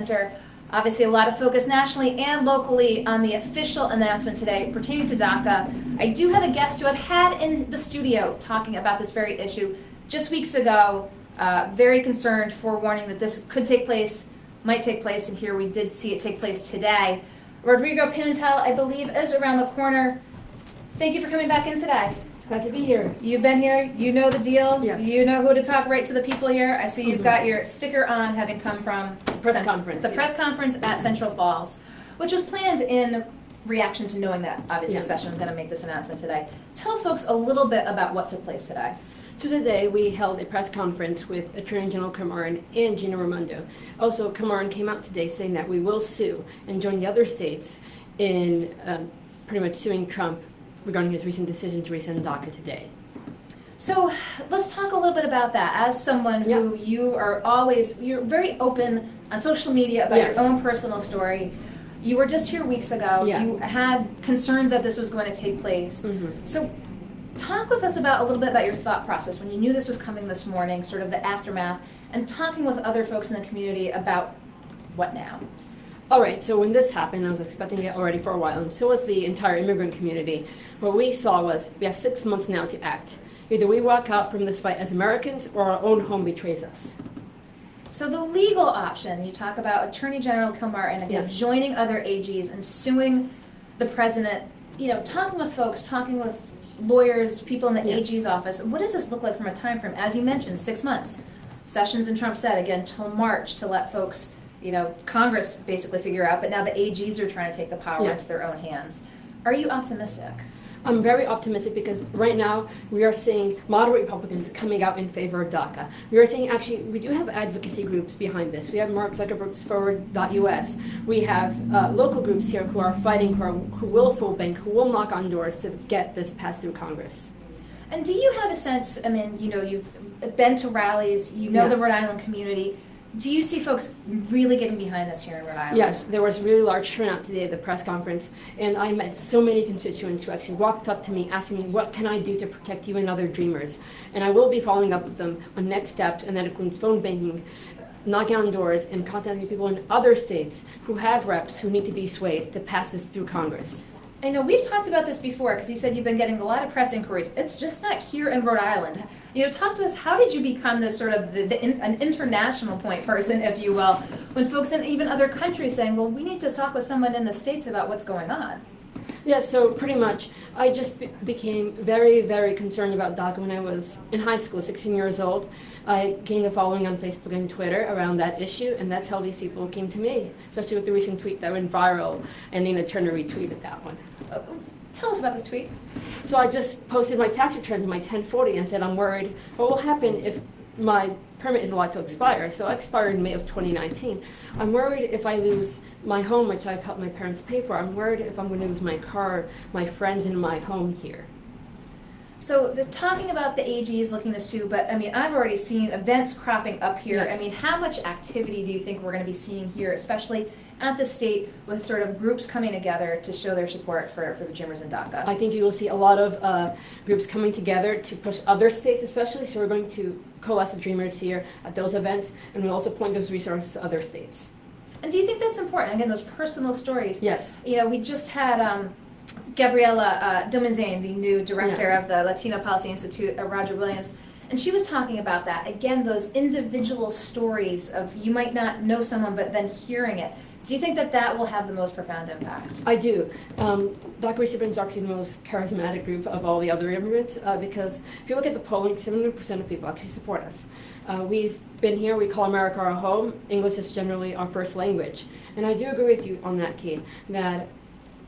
Center. Obviously, a lot of focus nationally and locally on the official announcement today pertaining to DACA. I do have a guest who I've had in the studio talking about this very issue just weeks ago. Very concerned, forewarning that this could take place, might take place, and here we did see it take place today. Rodrigo Pimentel, I believe, is around the corner. Thank you for coming back in today. Glad to be here. You've been here, you know the deal, yes. You know who to talk right to the people here. I see you've got your sticker on, having come from press conference. The press conference at Central Falls, which was planned in reaction to knowing that obviously Session was going to make this announcement today. Tell folks a little bit about what took place today. So today we held a press conference with Attorney General Cameron and Gina Raimondo. Also, Cameron came out today saying that we will sue and join the other states in pretty much suing Trump regarding his recent decision to rescind DACA today. So let's talk a little bit about that. As someone who you're very open on social media about your own personal story. You were just here weeks ago. You had concerns that this was going to take place. So talk with us about a little bit about your thought process when you knew this was coming this morning, sort of the aftermath, and talking with other folks in the community about what now. All right, so when this happened, I was expecting it already for a while, and so was the entire immigrant community. What we saw was we have 6 months now to act. Either we walk out from this fight as Americans or our own home betrays us. So the legal option, you talk about Attorney General Cameron again joining other AGs and suing the president, talking with folks, talking with lawyers, people in the AG's office. What does this look like from a time frame? As you mentioned, 6 months. Sessions and Trump said, again, till March to let folks, Congress basically figure out, but now the AGs are trying to take the power into their own hands. Are you optimistic? I'm very optimistic because right now we are seeing moderate Republicans coming out in favor of DACA. We are seeing, actually, we do have advocacy groups behind this. We have Mark Zuckerberg's Forward.us. We have local groups here who are fighting, who will full bank, who will knock on doors to get this passed through Congress. And do you have a sense, you've been to rallies, the Rhode Island community. Do you see folks really getting behind this here in Rhode Island? Yes, there was really large turnout today at the press conference, and I met so many constituents who actually walked up to me asking me, what can I do to protect you and other dreamers? And I will be following up with them on next steps, and that includes phone banking, knocking on doors, and contacting people in other states who have reps who need to be swayed to pass this through Congress. I know we've talked about this before because you said you've been getting a lot of press inquiries. It's just not here in Rhode Island. Talk to us. How did you become this sort of an international point person, if you will, when folks in even other countries saying, well, we need to talk with someone in the States about what's going on? Yeah, so pretty much, I just became very, very concerned about DACA when I was in high school, 16 years old. I gained a following on Facebook and Twitter around that issue, and that's how these people came to me, especially with the recent tweet that went viral, and Nina Turner retweeted that one. Tell us about this tweet. So I just posted my tax returns in my 1040 and said, I'm worried what will happen if my permit is allowed to expire. So I expired in May of 2019. I'm worried if I lose my home, which I've helped my parents pay for. I'm worried if I'm going to lose my car, my friends, and my home here. So talking about the AGs looking to sue, but I've already seen events cropping up here. How much activity do you think we're going to be seeing here, especially at the state, with sort of groups coming together to show their support for the Dreamers in DACA? I think you will see a lot of groups coming together to push other states especially, so we're going to coalesce the Dreamers here at those events, and we'll also point those resources to other states. And do you think that's important? Again, those personal stories. Yes. We just had Gabriela Domizane, the new director of the Latino Policy Institute at Roger Williams, and she was talking about that. Again, those individual stories of you might not know someone, but then hearing it. Do you think that will have the most profound impact? I do. DACA recipients are actually the most charismatic group of all the other immigrants because if you look at the polling, 70% of people actually support us. We've been here, we call America our home. English is generally our first language. And I do agree with you on that, Kate, that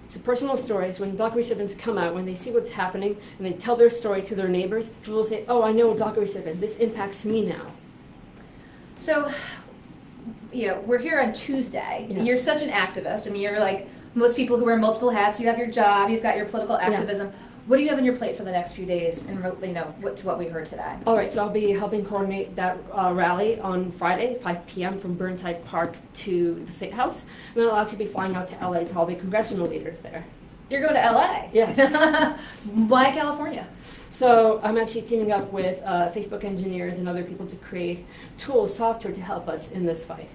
it's the personal stories. When DACA recipients come out, when they see what's happening, and they tell their story to their neighbors, people will say, oh, I know a DACA recipient. This impacts me now. So, we're here on Tuesday. Yes. You're such an activist. You're like most people who wear multiple hats. You have your job, you've got your political activism. What do you have on your plate for the next few days, and what we heard today? All right, so I'll be helping coordinate that rally on Friday, 5 p.m. from Burnside Park to the State House. And then I'll actually be flying out to LA to all the congressional leaders there. You're going to LA? Yes. Why California? So I'm actually teaming up with Facebook engineers and other people to create tools, software to help us in this fight.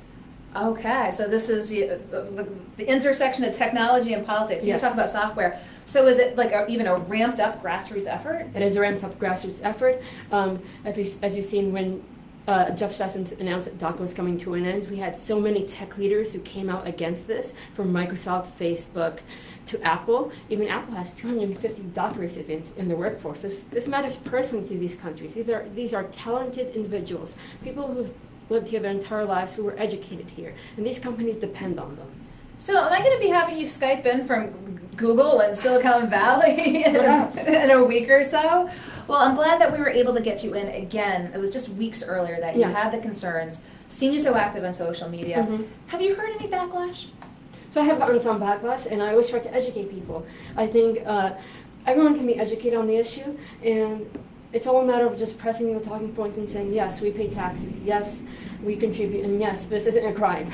Okay, so this is the intersection of technology and politics. You Yes. talk about software. So is it like even a ramped up grassroots effort? It is a ramped up grassroots effort. As you've seen when Jeff Sessions announced that DACA was coming to an end, we had so many tech leaders who came out against this, from Microsoft, Facebook, to Apple. Even Apple has 250 DACA recipients in their workforce. So this matters personally to these countries. These are talented individuals, people who've lived here their entire lives, who were educated here, and these companies depend on them. So am I going to be having you Skype in from Google and Silicon Valley in a week or so? Well, I'm glad that we were able to get you in again. It was just weeks earlier that you Yes. had the concerns. Seen you so active on social media. Mhm. Have you heard any backlash? So I have gotten some backlash, and I always try to educate people. I think everyone can be educated on the issue, and it's all a matter of just pressing the talking points and saying, yes, we pay taxes, yes, we contribute, and yes, this isn't a crime.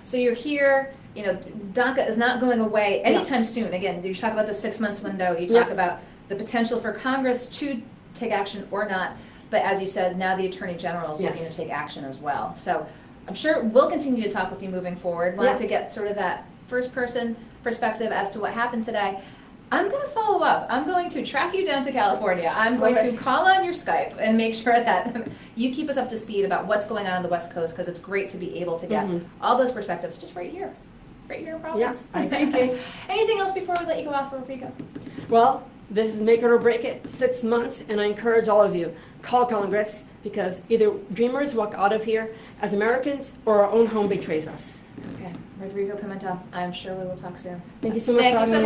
So you're here, DACA is not going away anytime soon. Again, you talk about the 6 months window, you talk about the potential for Congress to take action or not, but as you said, now the Attorney General is looking to take action as well. So I'm sure we'll continue to talk with you moving forward. Wanted to get sort of that first person perspective as to what happened today. I'm going to follow up. I'm going to track you down to California. I'm going to call on your Skype and make sure that you keep us up to speed about what's going on the West Coast, because it's great to be able to get all those perspectives just right here in Providence. Yeah, I thank you. Anything else before we let you go off, Rodrigo? Well, this is make it or break it, 6 months, and I encourage all of you, call Congress, because either dreamers walk out of here as Americans or our own home betrays us. Okay, Rodrigo Pimentel, I'm sure we will talk soon. Thank you so much for having me.